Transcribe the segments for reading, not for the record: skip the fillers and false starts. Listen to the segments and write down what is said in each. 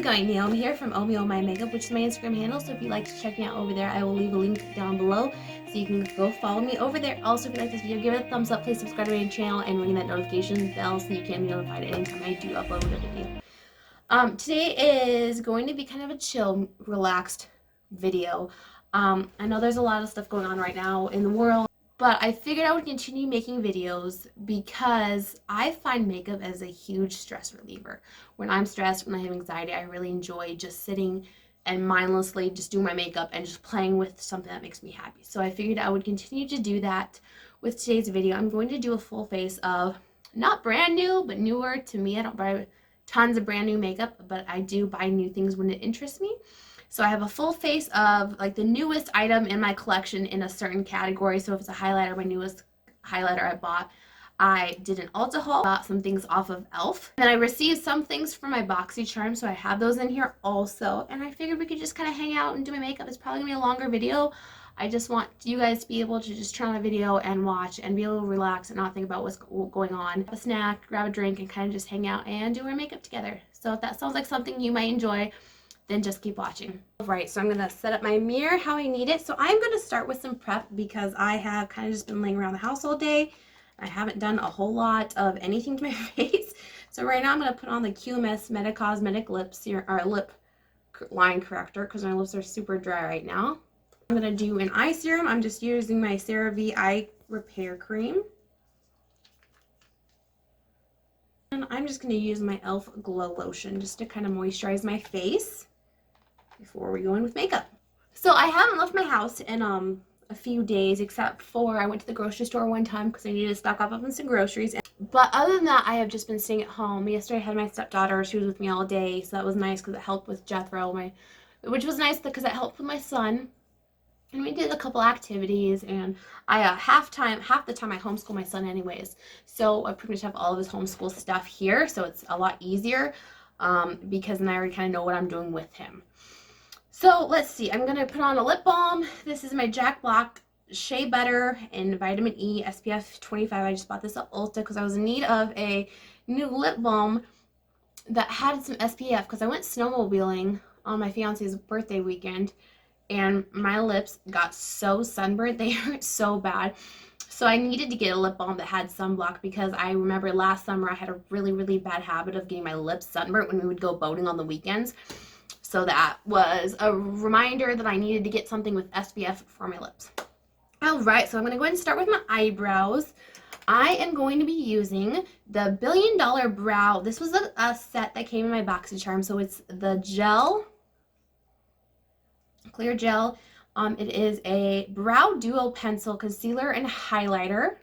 going? Naomi here from Omi Oh My Makeup, which is my Instagram handle. So if you'd like to check me out over there, I will leave a link down below so you can go follow me over there. Also, if you like this video, give it a thumbs up, please subscribe to my channel and ring that notification bell so you can be notified anytime I do upload a video. Today is going to be kind of a chill, relaxed video. I know there's a lot of stuff going on right now in the world, but I figured I would continue making videos because I find makeup as a huge stress reliever. When I'm stressed, when I have anxiety, I really enjoy just sitting and mindlessly just doing my makeup and just playing with something that makes me happy. So I figured I would continue to do that with today's video. I'm going to do a full face of not brand new, but newer to me. I don't buy tons of brand new makeup, but I do buy new things when it interests me. So I have a full face of like the newest item in my collection in a certain category. So if it's a highlighter, my newest highlighter I bought, I did an Ulta haul, bought some things off of E.L.F. And I received some things from my BoxyCharm, so I have those in here also. And I figured we could just kind of hang out and do my makeup. It's probably gonna be a longer video. I just want you guys to be able to just turn on a video and watch and be able to relax and not think about what's going on. Have a snack, grab a drink, and kind of just hang out and do our makeup together. So if that sounds like something you might enjoy, then just keep watching. Alright, so I'm going to set up my mirror how I need it. So I'm going to start with some prep because I have kind of just been laying around the house all day. I haven't done a whole lot of anything to my face. So right now I'm going to put on the QMS Meta Cosmetic lip line corrector because my lips are super dry right now. I'm going to do an eye serum. I'm just using my CeraVe Eye Repair Cream. And I'm just going to use my E.L.F. Glow Lotion just to kind of moisturize my face before we go in with makeup. So I haven't left my house in a few days, except for I went to the grocery store one time because I needed to stock up on some groceries. But other than that, I have just been staying at home. Yesterday I had my stepdaughter. She was with me all day, so that was nice because it helped with Jethro, which was nice because it helped with my son. And we did a couple activities, and I half the time I homeschool my son anyways, so I pretty much have all of his homeschool stuff here, so it's a lot easier because then I already kind of know what I'm doing with him. So let's see, I'm going to put on a lip balm. This is my Jack Black Shea Butter and Vitamin E SPF 25. I just bought this at Ulta because I was in need of a new lip balm that had some SPF because I went snowmobiling on my fiance's birthday weekend, and my lips got so sunburned. They hurt so bad. So I needed to get a lip balm that had sunblock because I remember last summer I had a really, really bad habit of getting my lips sunburnt when we would go boating on the weekends. So that was a reminder that I needed to get something with SPF for my lips. Alright, so I'm going to go ahead and start with my eyebrows. I am going to be using the $1 Billion Brow. This was a set that came in my BoxyCharm. So it's the gel, clear gel. It is a brow duo pencil, concealer, and highlighter.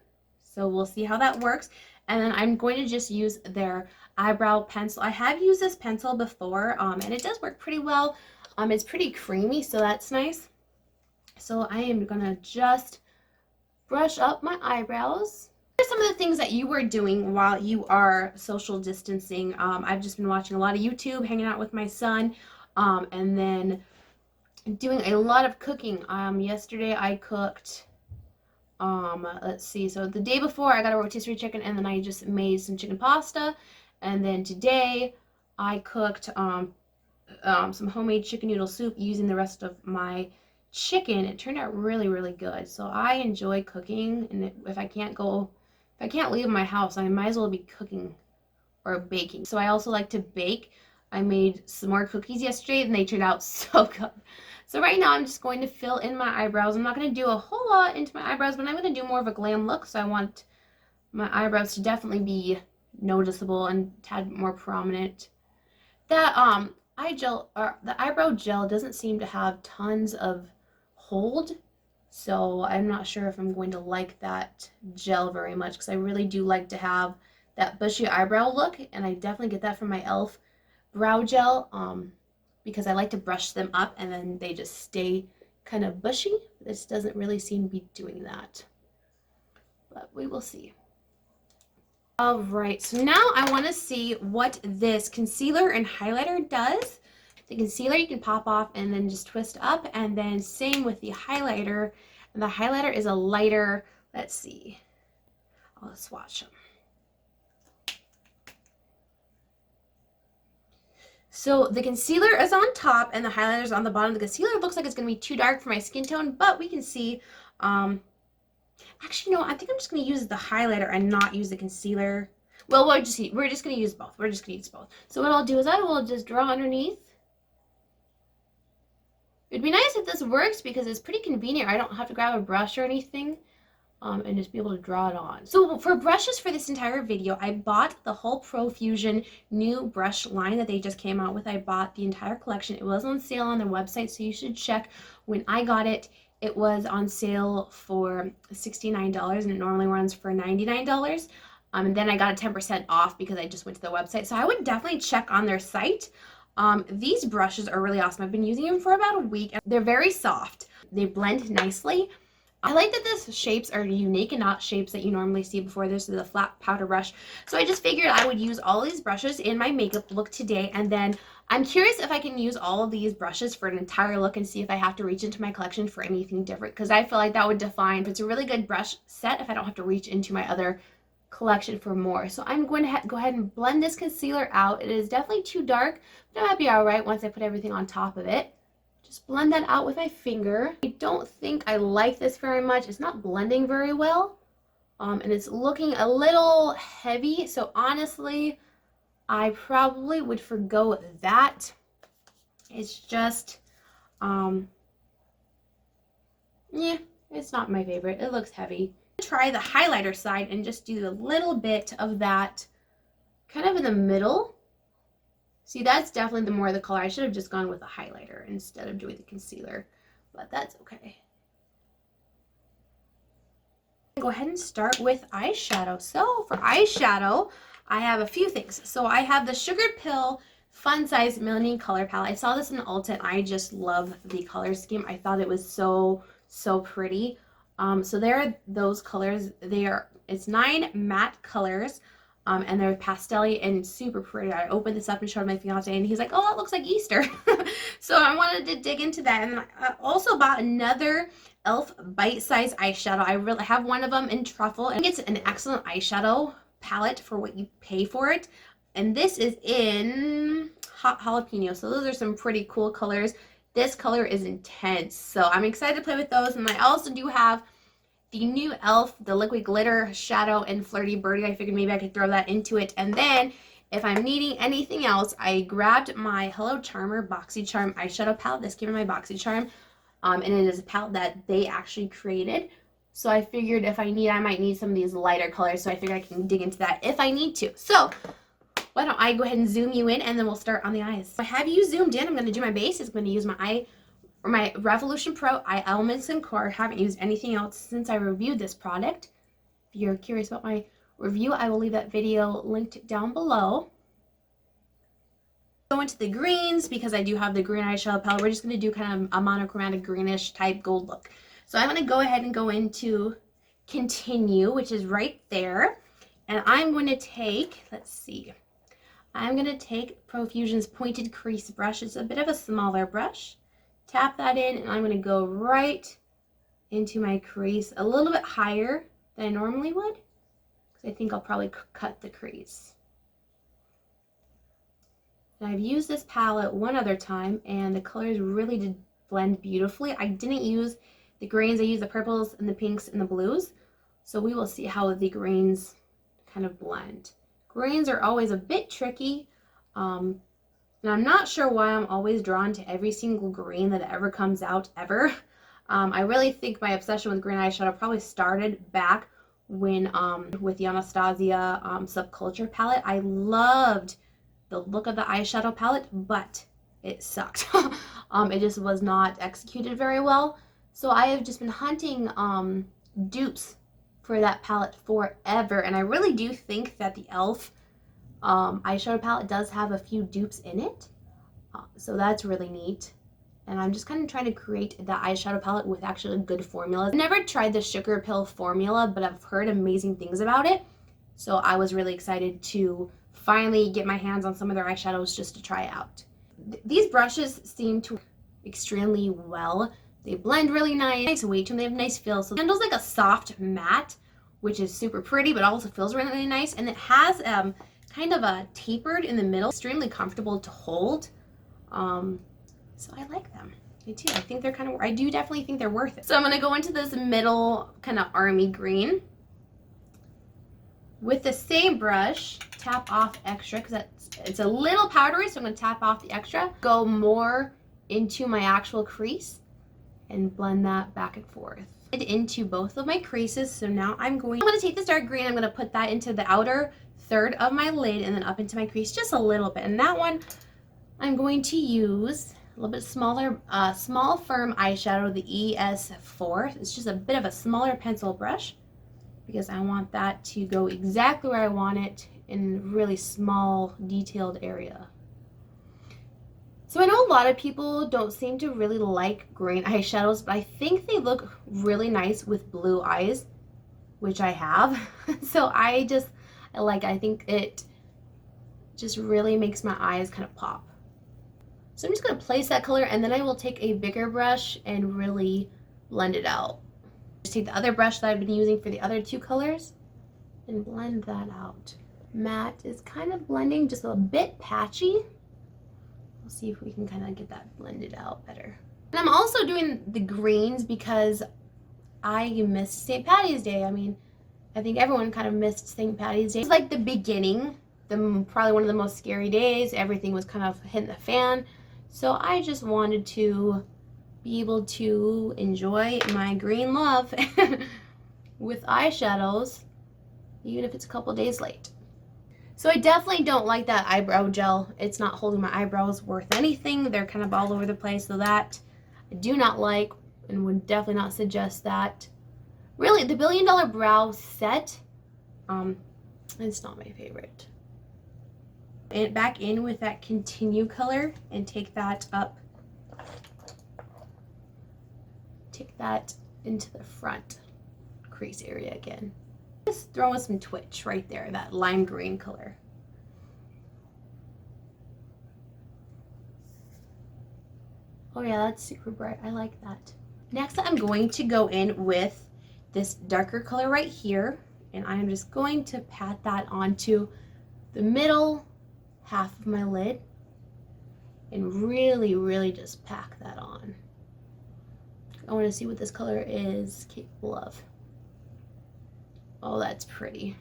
So we'll see how that works. And then I'm going to just use their eyebrow pencil. I have used this pencil before, and it does work pretty well. It's pretty creamy, so that's nice. So I am gonna just brush up my eyebrows. What are some of the things that you were doing while you are social distancing? I've just been watching a lot of YouTube, hanging out with my son, and then doing a lot of cooking. Yesterday I cooked, let's see, so the day before I got a rotisserie chicken, and then I just made some chicken pasta. And then today I cooked some homemade chicken noodle soup using the rest of my chicken. It turned out really, really good. So I enjoy cooking, and if I can't leave my house, I might as well be cooking or baking. So I also like to bake. I made some more cookies yesterday, and they turned out so good. So right now I'm just going to fill in my eyebrows. I'm not going to do a whole lot into my eyebrows, but I'm going to do more of a glam look. So I want my eyebrows to definitely be noticeable and a tad more prominent. That the eyebrow gel doesn't seem to have tons of hold, so I'm not sure if I'm going to like that gel very much because I really do like to have that bushy eyebrow look, and I definitely get that from my E.L.F. brow gel because I like to brush them up and then they just stay kind of bushy. This doesn't really seem to be doing that, but we will see. Alright, so now I want to see what this concealer and highlighter does. The concealer you can pop off and then just twist up, and then same with the highlighter. And the highlighter is a lighter, let's see, I'll swatch them. So the concealer is on top and the highlighter is on the bottom. The concealer looks like it's going to be too dark for my skin tone, but we can see, actually, no, I think I'm just going to use the highlighter and not use the concealer. Well, we're just going to use both. We're just going to use both. So what I'll do is I will just draw underneath. It'd be nice if this works because it's pretty convenient. I don't have to grab a brush or anything. And just be able to draw it on. So for brushes for this entire video, I bought the whole Profusion new brush line that they just came out with. I bought the entire collection. It was on sale on their website, so you should check. When I got it, it was on sale for $69 and it normally runs for $99. And then I got a 10% off because I just went to the website. So I would definitely check on their site. These brushes are really awesome. I've been using them for about a week. They're very soft. They blend nicely. I like that these shapes are unique and not shapes that you normally see before. This is a flat powder brush. So I just figured I would use all these brushes in my makeup look today. And then I'm curious if I can use all of these brushes for an entire look and see if I have to reach into my collection for anything different. Because I feel like that would define if it's a really good brush set if I don't have to reach into my other collection for more. So I'm going to go ahead and blend this concealer out. It is definitely too dark, but it might be all right once I put everything on top of it. Just blend that out with my finger. I don't think I like this very much. It's not blending very well. And it's looking a little heavy. So honestly, I probably would forgo that. It's just, yeah, it's not my favorite. It looks heavy. Try the highlighter side and just do a little bit of that kind of in the middle. See, that's definitely the more the color. I should have just gone with a highlighter instead of doing the concealer, but that's okay. Go ahead and start with eyeshadow. So for eyeshadow, I have a few things. So I have the SugarPill Fun Size Melanin Color Palette. I saw this in Ulta and I just love the color scheme. I thought it was so pretty. So there are those colors. It's 9 matte colors. And they're pastel-y and super pretty. I opened this up and showed my fiance and he's like, oh, that looks like Easter. So I wanted to dig into that. And I also bought another E.L.F. bite-size eyeshadow. I really have one of them in Truffle. And it's an excellent eyeshadow palette for what you pay for it. And this is in Hot Jalapeno. So those are some pretty cool colors. This color is intense. So I'm excited to play with those. And I also do have the new E.L.F. the liquid glitter shadow and Flirty Birdy. I figured maybe I could throw that into it. And then if I'm needing anything else, I grabbed my Hello Charmer BoxyCharm eyeshadow palette. This came in my BoxyCharm. And it is a palette that they actually created. So I figured if I might need some of these lighter colors. So I figured I can dig into that if I need to. So why don't I go ahead and zoom you in and then we'll start on the eyes. I have you zoomed in. I'm going to do my base. I'm going to use my Revolution Pro Eye Elements and Core. I haven't used anything else since I reviewed this product. If you're curious about my review, I will leave that video linked down below. Go into the greens because I do have the green eyeshadow palette. We're just going to do kind of a monochromatic greenish type gold look. So I'm going to go ahead and go into Continue, which is right there. And I'm going to take, let's see, I'm going to take Profusion's Pointed Crease brush. It's a bit of a smaller brush. Tap that in and I'm going to go right into my crease a little bit higher than I normally would because I think I'll probably cut the crease. And I've used this palette one other time and the colors really did blend beautifully. I didn't use the greens. I used the purples and the pinks and the blues. So we will see how the greens kind of blend. Greens are always a bit tricky. And I'm not sure why I'm always drawn to every single green that ever comes out ever. I really think my obsession with green eyeshadow probably started back when with the Anastasia Subculture palette. I loved the look of the eyeshadow palette, but it sucked. It just was not executed very well. So I have just been hunting dupes for that palette forever, and I really do think that the E.L.F. Eyeshadow palette does have a few dupes in it, so that's really neat. And I'm just kind of trying to create the eyeshadow palette with actually a good formula. I've never tried the SugarPill formula, but I've heard amazing things about it, so I was really excited to finally get my hands on some of their eyeshadows just to try out. These brushes seem to work extremely well. They blend really nice weight to them. They have nice feel. So it handles like a soft matte, which is super pretty, but also feels really nice. And it has kind kind of tapered in the middle, extremely comfortable to hold. So I like them. I do. I think they're kind of, I do definitely think they're worth it. So I'm going to go into this middle kind of army green. With the same brush, tap off extra because it's a little powdery, so I'm going to tap off the extra. Go more into my actual crease and blend that back and forth. Into both of my creases, so now I'm going to take this dark green, I'm going to put that into the outer third of my lid and then up into my crease just a little bit. And that one, I'm going to use a little bit smaller, small firm eyeshadow, the E.L.F. It's just a bit of a smaller pencil brush because I want that to go exactly where I want it in a really small, detailed area. So I know a lot of people don't seem to really like green eyeshadows, but I think they look really nice with blue eyes, which I have. So I think it just really makes my eyes kind of pop. So I'm just going to place that color, and then I will take a bigger brush and really blend it out. Just take the other brush that I've been using for the other two colors and blend that out. Matte is kind of blending, just a bit patchy. We'll see if we can kind of get that blended out better. And I'm also doing the greens because I missed St. Patty's Day. I mean, I think everyone kind of missed St. Patty's Day. It was like the beginning, probably one of the most scary days. Everything was kind of hitting the fan. So I just wanted to be able to enjoy my green love with eyeshadows, even if it's a couple days late. So I definitely don't like that eyebrow gel. It's not holding my eyebrows worth anything. They're kind of all over the place, so that I do not like and would definitely not suggest that. Really, the $1 Billion Brow set, it's not my favorite. And back in with that Continue color and take that up. Take that into the front crease area again. Just throw in some twitch right there, that lime green color. Oh yeah, that's super bright. I like that. Next, I'm going to go in with this darker color right here, and I'm just going to pat that onto the middle half of my lid and really, really just pack that on. I want to see what this color is capable of. Oh, that's pretty.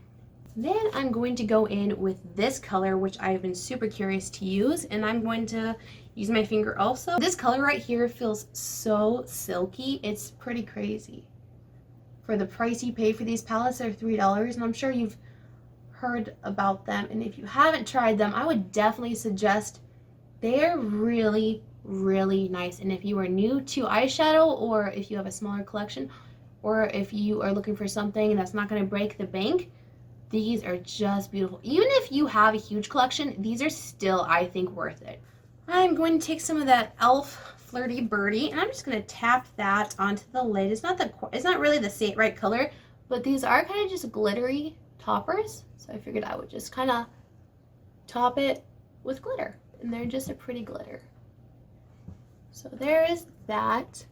Then I'm going to go in with this color, which I've been super curious to use, and I'm going to use my finger also. This color right here feels so silky. It's pretty crazy. For the price you pay for these palettes, they're $3, and I'm sure you've heard about them. And if you haven't tried them, I would definitely suggest. They're really, really nice. And if you are new to eyeshadow, or if you have a smaller collection, or if you are looking for something that's not going to break the bank, these are just beautiful. Even if you have a huge collection, these are still, I think, worth it. I'm going to take some of that E.L.F. Flirty Birdy, and I'm just going to tap that onto the lid. It's not really the right color, but these are kind of just glittery toppers. So I figured I would just kind of top it with glitter, and they're just a pretty glitter. So there is that.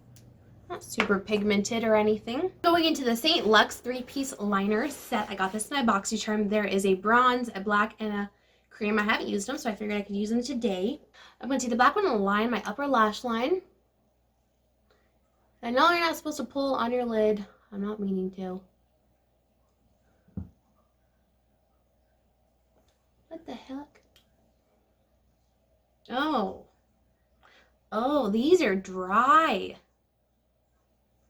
Not super pigmented or anything. Going into the St. Lux 3-piece liner set. I got this in my BoxyCharm. There is a bronze, a black, and a cream. I haven't used them, so I figured I could use them today. I'm going to take the black one and line my upper lash line. I know you're not supposed to pull on your lid. I'm not meaning to. What the heck? Oh, these are dry.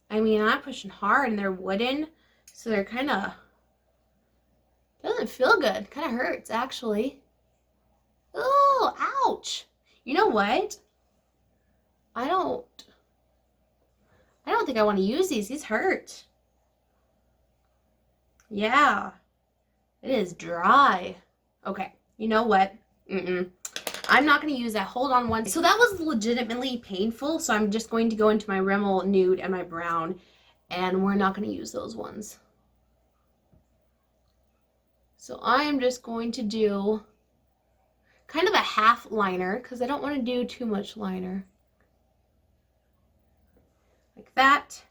I mean, I'm pushing hard and they're wooden, so they're kind of, doesn't feel good. Kind of hurts, actually. Oh, ouch. You know what? I don't think I want to use these. These hurt. Yeah, it is dry. Okay, you know what? I'm not going to use that. Hold on one. So that was legitimately painful. So I'm just going to go into my Rimmel Nude and my Brown, and we're not going to use those ones. So I am just going to do kind of a half liner because I don't want to do too much liner. Like that.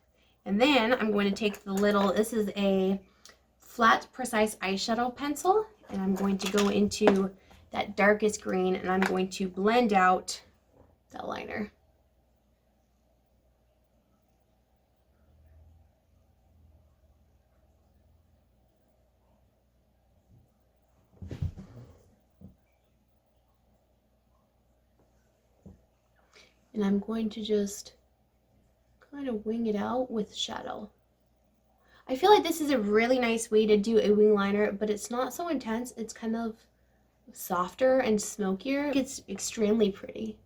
And then I'm going to take the little, this is a flat precise eyeshadow pencil, And I'm going to go into that darkest green and I'm going to blend out that liner. And I'm going to just kind of wing it out with shadow. I feel like this is a really nice way to do a wing liner, but it's not so intense. It's kind of softer and smokier. It's extremely pretty.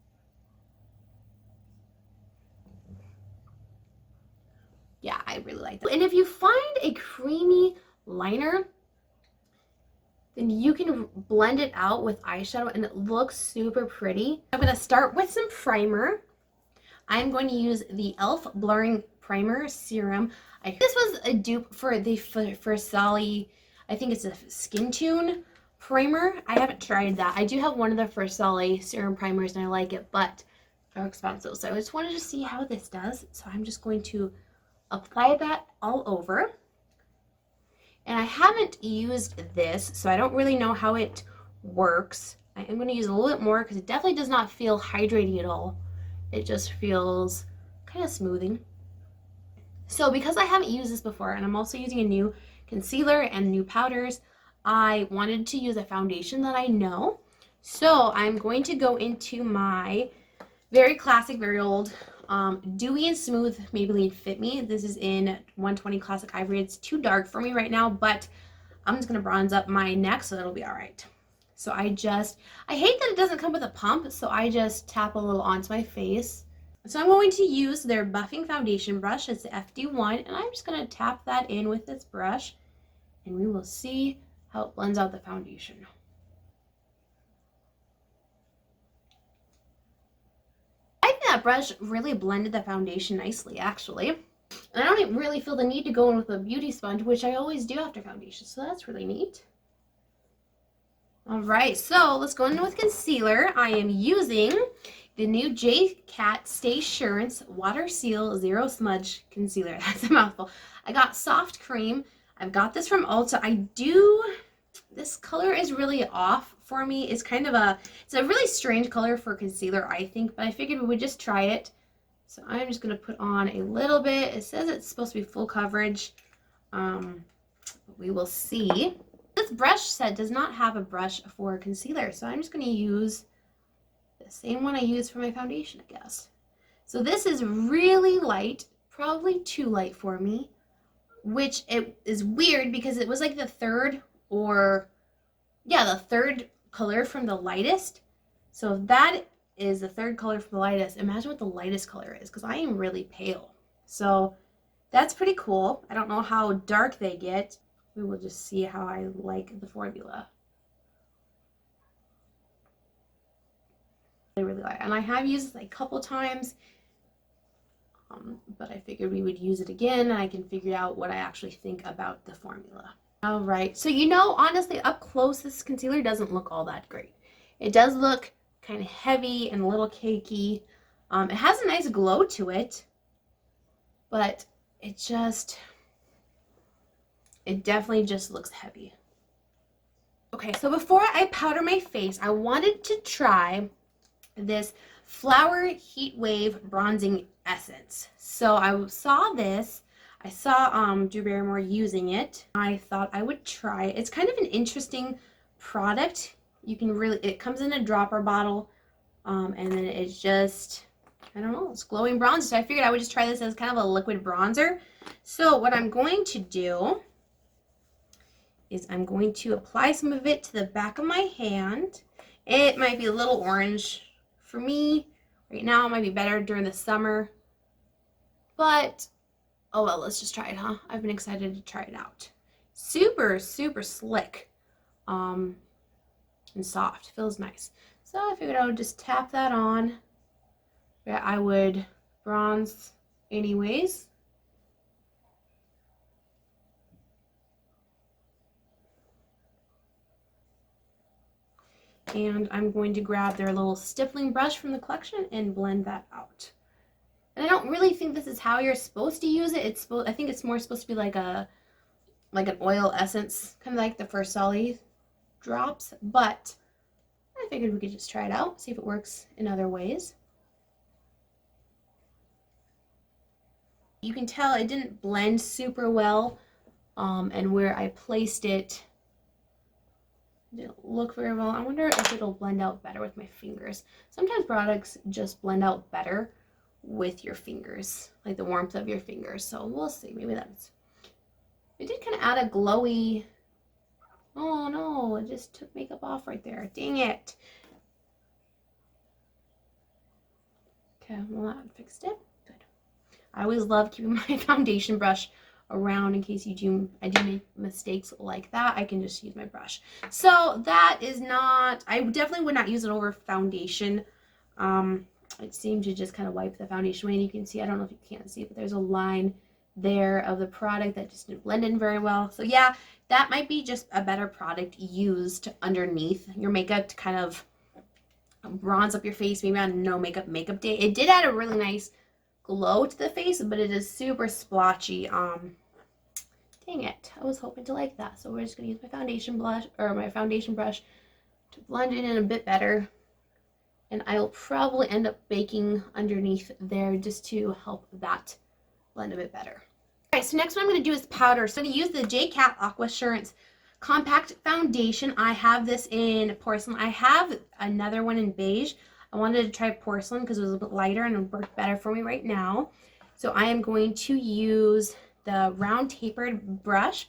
Yeah, I really like that. And if you find a creamy liner, then you can blend it out with eyeshadow and it looks super pretty. I'm going to start with some primer. I'm going to use the E.L.F. Blurring Primer Serum. This was a dupe for the Sally, I think it's a Skin Tune primer. I haven't tried that. I do have one of the Sally serum primers and I like it, but they're expensive. So I just wanted to see how this does. So I'm just going to apply that all over. And I haven't used this, so I don't really know how it works. I am going to use a little bit more because it definitely does not feel hydrating at all. It just feels kind of smoothing. So because I haven't used this before, and I'm also using a new concealer and new powders, I wanted to use a foundation that I know. So I'm going to go into my very classic, very old Dewy and Smooth Maybelline Fit Me. This is in 120 Classic Ivory. It's too dark for me right now, but I'm just going to bronze up my neck so it'll be all right. So I hate that it doesn't come with a pump, so I just tap a little onto my face. So I'm going to use their buffing foundation brush. It's the FD1, and I'm just going to tap that in with this brush, and we will see how it blends out the foundation. That brush really blended the foundation nicely, actually. And I don't really feel the need to go in with a beauty sponge, which I always do after foundation, so that's really neat. All right, so let's go in with concealer. I am using the new J.Cat Staysurance Water Seal Zero Smudge Concealer. That's a mouthful. I got soft cream. I've got this from Ulta. This color is really off for me. It's a really strange color for concealer, I think, but I figured we would just try it. So I'm just going to put on a little bit. It says it's supposed to be full coverage. But we will see. This brush set does not have a brush for concealer, so I'm just going to use the same one I used for my foundation, I guess. So this is really light, probably too light for me, which it is weird because it was like the third color from the lightest. So if that is the third color from the lightest, imagine what the lightest color is, because I am really pale. So that's pretty cool. I don't know how dark they get. We will just see how I like the formula. I really like it. And I have used it like a couple times, but I figured we would use it again and I can figure out what I actually think about the formula. All right, so honestly, up close, this concealer doesn't look all that great. It does look kind of heavy and a little cakey. It has a nice glow to it, but it definitely just looks heavy. Okay, so before I powder my face, I wanted to try this Flower Heatwave Bronzing Essence. So I saw this. I saw Drew Barrymore using it. I thought I would try it. It's kind of an interesting product. It comes in a dropper bottle, and then it's just, I don't know, it's glowing bronzer. So I figured I would just try this as kind of a liquid bronzer. So what I'm going to do is I'm going to apply some of it to the back of my hand. It might be a little orange for me. Right now it might be better during the summer, but oh well, let's just try it, huh? I've been excited to try it out. Super, super slick and soft. Feels nice. So I figured I would just tap that on. Yeah, I would bronze anyways. And I'm going to grab their little stippling brush from the collection and blend that out. And I don't really think this is how you're supposed to use it. I think it's more supposed to be like an oil essence, kind of like the Sally drops, but I figured we could just try it out, see if it works in other ways. You can tell it didn't blend super well, and where I placed it didn't look very well. I wonder if it'll blend out better with my fingers. Sometimes products just blend out better with your fingers, like the warmth of your fingers. So we'll see. Maybe that's... It did kind of add a glowy... Oh no, it just took makeup off right there. Dang it. Okay, well that fixed it. Good. I always love keeping my foundation brush around in case I do make mistakes like that. I can just use my brush. So that is not... I definitely would not use it over foundation. It seemed to just kind of wipe the foundation away, and you can see, I don't know if you can't see, but there's a line there of the product that just didn't blend in very well. So yeah, that might be just a better product used underneath your makeup to kind of bronze up your face, maybe on no makeup day. It did add a really nice glow to the face, but it is super splotchy. Dang it, I was hoping to like that. So we're just gonna use my foundation brush to blend it in a bit better. And I will probably end up baking underneath there just to help that blend a bit better. All right, so next what I'm going to do is powder. So I'm going to use the J.Cat Aquassurance Compact Foundation. I have this in porcelain. I have another one in beige. I wanted to try porcelain because it was a bit lighter and it would work better for me right now. So I am going to use the round tapered brush.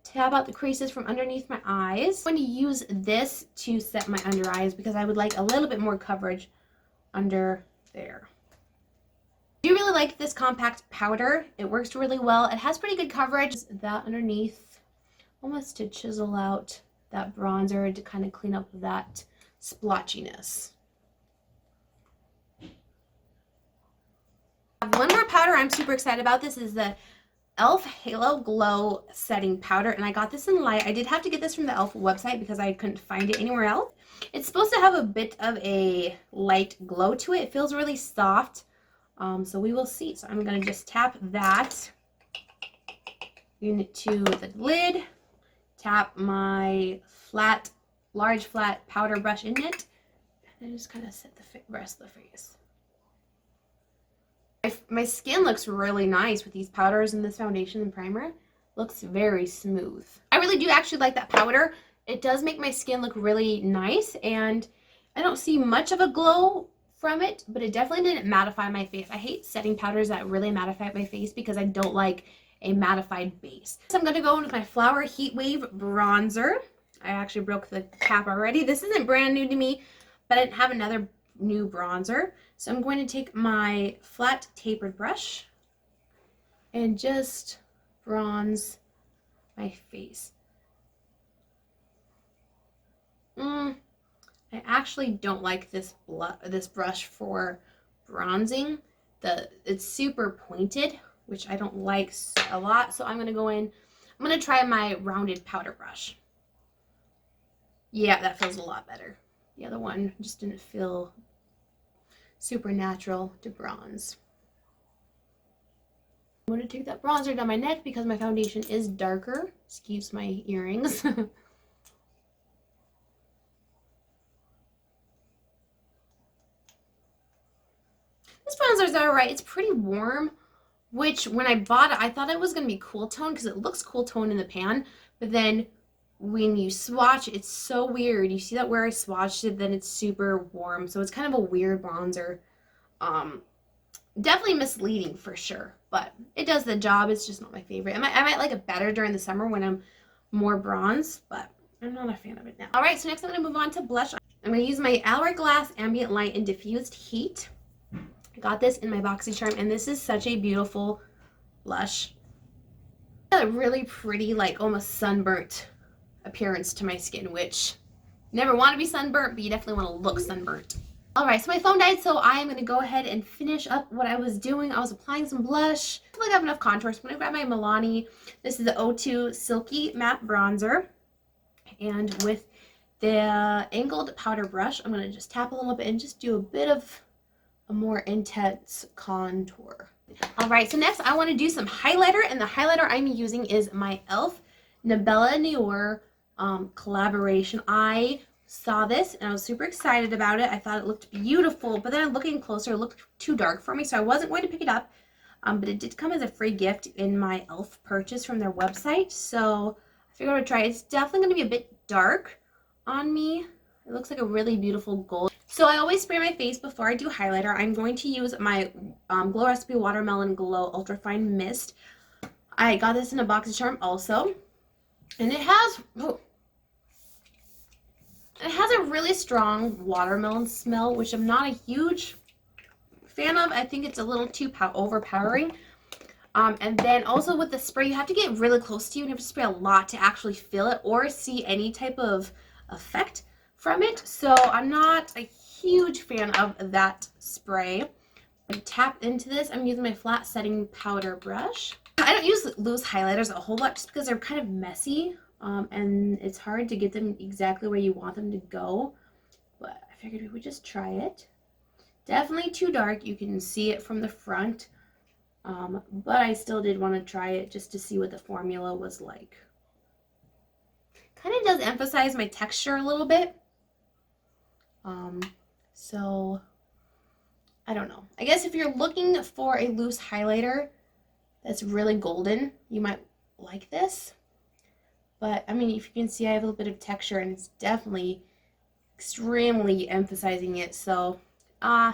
Tap out the creases from underneath my eyes. I'm going to use this to set my under eyes because I would like a little bit more coverage under there. I do really like this compact powder. It works really well. It has pretty good coverage. That underneath, almost to chisel out that bronzer to kind of clean up that splotchiness. One more powder I'm super excited about. This is the E.L.F. Halo Glow Setting Powder, and I got this in light. I did have to get this from the E.L.F. website because I couldn't find it anywhere else. It's supposed to have a bit of a light glow to it. It feels really soft, so we will see. So I'm going to just tap that into the lid, tap my large flat powder brush in it, and then just kind of set the rest of the face. My skin looks really nice with these powders and this foundation and primer. Looks very smooth. I really do actually like that powder. It does make my skin look really nice, and I don't see much of a glow from it, but it definitely didn't mattify my face. I hate setting powders that really mattify my face because I don't like a mattified base. So I'm going to go in with my Flower Heatwave bronzer. I actually broke the cap already. This isn't brand new to me, but I didn't have another new bronzer. So I'm going to take my flat tapered brush and just bronze my face. I actually don't like this brush for bronzing. It's super pointed, which I don't like a lot. So I'm going to go in. I'm going to try my rounded powder brush. Yeah, that feels a lot better. The other one just didn't feel super natural to bronze. I'm going to take that bronzer down my neck because my foundation is darker. Excuse my earrings. This bronzer is alright. It's pretty warm, which when I bought it, I thought it was going to be cool tone because it looks cool tone in the pan, but then when you swatch, it's so weird. You see that where I swatched it, then it's super warm. So it's kind of a weird bronzer. Definitely misleading for sure, but it does the job. It's just not my favorite. I might like it better during the summer when I'm more bronze, but I'm not a fan of it now. All right, so next I'm going to move on to blush. I'm going to use my Hourglass Ambient Light in Diffused Heat. I got this in my BoxyCharm, and this is such a beautiful blush. A really pretty, like almost sunburnt appearance to my skin, which never want to be sunburnt, but you definitely want to look sunburnt. All right, so my phone died, so I am going to go ahead and finish up what I was doing. I was applying some blush. I feel like I have enough contour, so I'm going to grab my Milani. This is the O2 Silky Matte Bronzer. And with the angled powder brush, I'm going to just tap a little bit and just do a bit of a more intense contour. All right, so next I want to do some highlighter, and the highlighter I'm using is my E.L.F. Nabella Noir collaboration. I saw this and I was super excited about it. I thought it looked beautiful, but then looking closer, it looked too dark for me, so I wasn't going to pick it up. But it did come as a free gift in my E.L.F purchase from their website, so I figured I would try it. It's definitely going to be a bit dark on me. It looks like a really beautiful gold. So I always spray my face before I do highlighter. I'm going to use my Glow Recipe Watermelon Glow Ultrafine Mist. I got this in a box of charm also. And it has a really strong watermelon smell, which I'm not a huge fan of. I think it's a little too overpowering. And then also with the spray, you have to get really close to you and you have to spray a lot to actually feel it or see any type of effect from it. So I'm not a huge fan of that spray. I tap into this. I'm using my flat setting powder brush. I don't use loose highlighters a whole lot just because they're kind of messy, and it's hard to get them exactly where you want them to go. But I figured we would just try it. Definitely too dark. You can see it from the front, but I still did want to try it just to see what the formula was like. Kind of does emphasize my texture a little bit. So I don't know. I guess if you're looking for a loose highlighter that's really golden, you might like this. But I mean, if you can see, I have a little bit of texture and it's definitely extremely emphasizing it. So I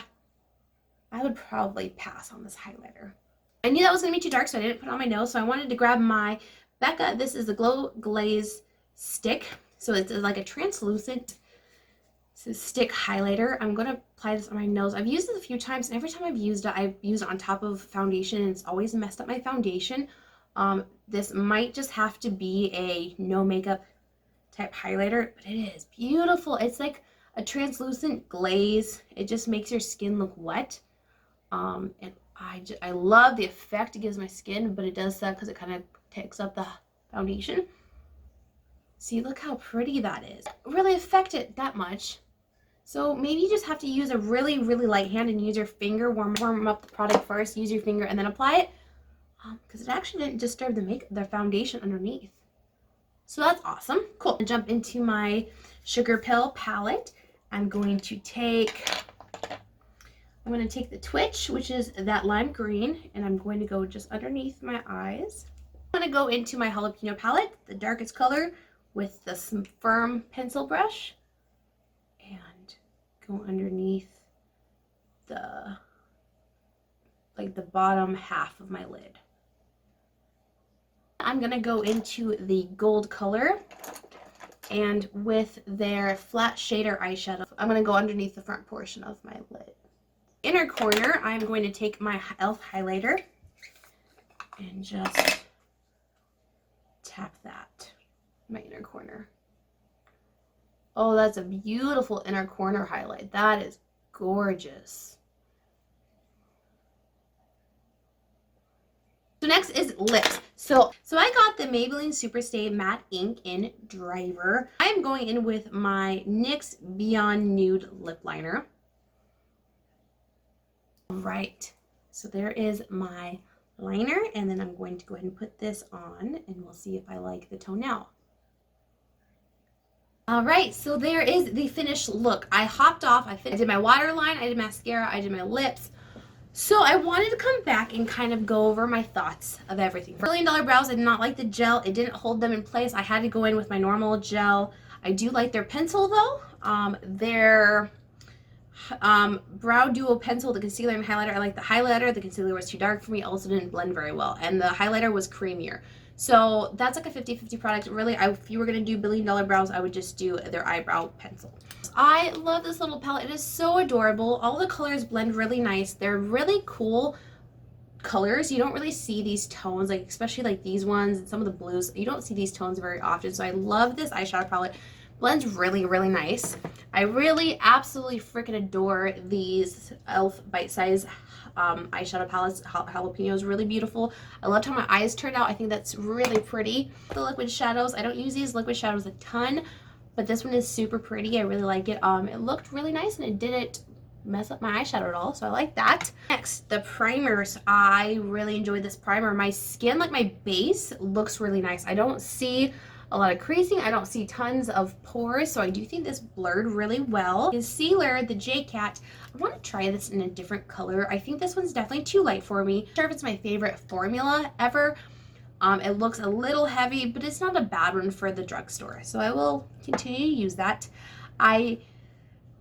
would probably pass on this highlighter. I knew that was going to be too dark, so I didn't put it on my nose. So I wanted to grab my Becca. This is the Glow Glaze Stick. So it's like a translucent stick highlighter. I'm going to apply this on my nose. I've used it a few times, and every time I've used it on top of foundation, and it's always messed up my foundation. This might just have to be a no makeup type highlighter, but it is beautiful. It's like a translucent glaze. It just makes your skin look wet. And I love the effect it gives my skin, but it does suck because it kind of takes up the foundation. See, look how pretty that is. It doesn't really affect it that much. So maybe you just have to use a really, really light hand and use your finger, warm up the product first, use your finger, and then apply it. Because it actually didn't disturb the foundation underneath. So that's awesome. Cool. I'll jump into my SugarPill palette. I'm going to take the Twitch, which is that lime green, and I'm going to go just underneath my eyes. I'm going to go into my Jalapeno palette, the darkest color, with the firm pencil brush, and go underneath the bottom half of my lid. I'm going to go into the gold color, and with their flat shader eyeshadow, I'm going to go underneath the front portion of my lid. Inner corner, I'm going to take my E.L.F highlighter and just tap that in my inner corner. Oh, that's a beautiful inner corner highlight. That is gorgeous. So next is lips. So I got the Maybelline Superstay Matte Ink in Driver. I'm going in with my NYX Beyond Nude Lip Liner. All right, so there is my liner, and then I'm going to go ahead and put this on, and we'll see if I like the tone now. All right, so there is the finished look. I hopped off, I did my waterline, I did mascara, I did my lips. So I wanted to come back and kind of go over my thoughts of everything. For $1 million brows, I did not like the gel. It didn't hold them in place. I had to go in with my normal gel. I do like their pencil though. Their brow duo pencil, the concealer and highlighter. I like the highlighter. The concealer was too dark for me. Also didn't blend very well. And the highlighter was creamier. So that's like a 50-50 product. Really, if you were going to do $1 billion brows, I would just do their eyebrow pencil. I love this little palette. It is so adorable. All the colors blend really nice. They're really cool colors. You don't really see these tones, like especially like these ones and some of the blues. You don't see these tones very often. So I love this eyeshadow palette. Blends really, really nice. I really absolutely freaking adore these E.L.F. bite-size eyeshadow palettes. Jalapeno is really beautiful. I loved how my eyes turned out. I think that's really pretty. The liquid shadows, I don't use these liquid shadows a ton, but this one is super pretty. I really like it. It looked really nice and it didn't mess up my eyeshadow at all, so I like that. Next, the primers. I really enjoyed this primer. My skin, like my base, looks really nice. I don't see a lot of creasing. I don't see tons of pores, so I do think this blurred really well. Concealer, the J.Cat, I want to try this in a different color. I think this one's definitely too light for me. I'm not sure if it's my favorite formula ever. It looks a little heavy, but it's not a bad one for the drugstore, so I will continue to use that. I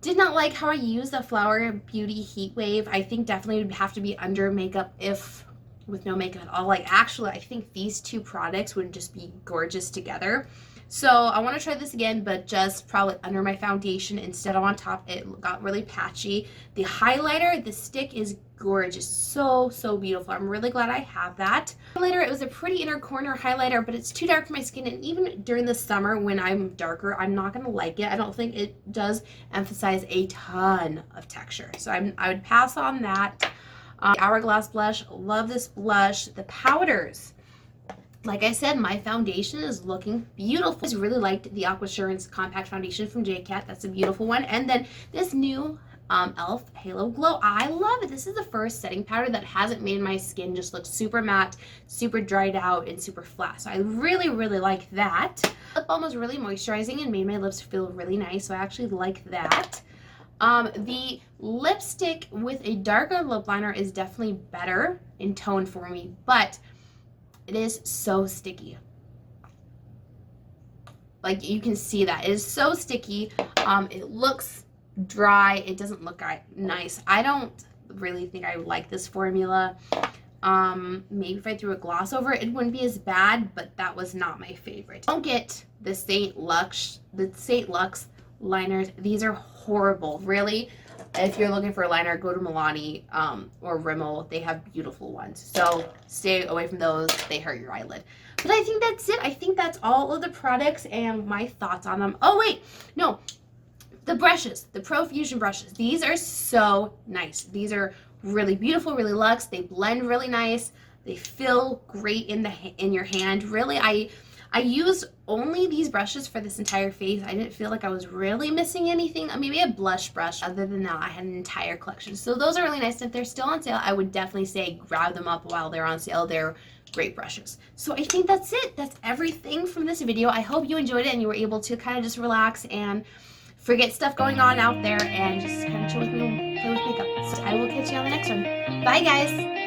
did not like how I used the Flower Beauty Heatwave. I think definitely would have to be under makeup if with no makeup at all. Like, actually, I think these two products would just be gorgeous together. So I want to try this again, but just probably under my foundation instead of on top. It got really patchy. The highlighter, the stick is gorgeous. So, so beautiful. I'm really glad I have that. Highlighter, it was a pretty inner corner highlighter, but it's too dark for my skin. And even during the summer when I'm darker, I'm not going to like it. I don't think it does emphasize a ton of texture. So I would pass on that. Hourglass blush, love this blush. The powders, like I said, my foundation is looking beautiful. I just really liked the Aquasurance Compact Foundation from J.Cat. That's a beautiful one. And then this new E.L.F. Halo Glow. I love it. This is the first setting powder that hasn't made my skin just look super matte, super dried out, and super flat. So I really, really like that. Lip balm was really moisturizing and made my lips feel really nice. So I actually like that. The lipstick with a darker lip liner is definitely better in tone for me, but it is so sticky. Like, you can see that. It is so sticky. It looks dry. It doesn't look nice. I don't really think I like this formula. Maybe if I threw a gloss over it, it wouldn't be as bad, but that was not my favorite. Don't get the St. Lux liners. These are horrible, really. If you're looking for a liner, go to Milani or Rimmel. They have beautiful ones, so stay away from those. They hurt your eyelid. But I think that's it. I think that's all of the products and my thoughts on them. Oh wait, no, the brushes, the Profusion brushes. These are so nice. These are really beautiful, really luxe. They blend really nice. They feel great in your hand. Really, I used only these brushes for this entire face. I didn't feel like I was really missing anything. Maybe a blush brush. Other than that, I had an entire collection. So those are really nice. If they're still on sale, I would definitely say grab them up while they're on sale. They're great brushes. So I think that's it. That's everything from this video. I hope you enjoyed it and you were able to kind of just relax and forget stuff going on out there and just kind of chill with me and play with makeup. So I will catch you on the next one. Bye, guys.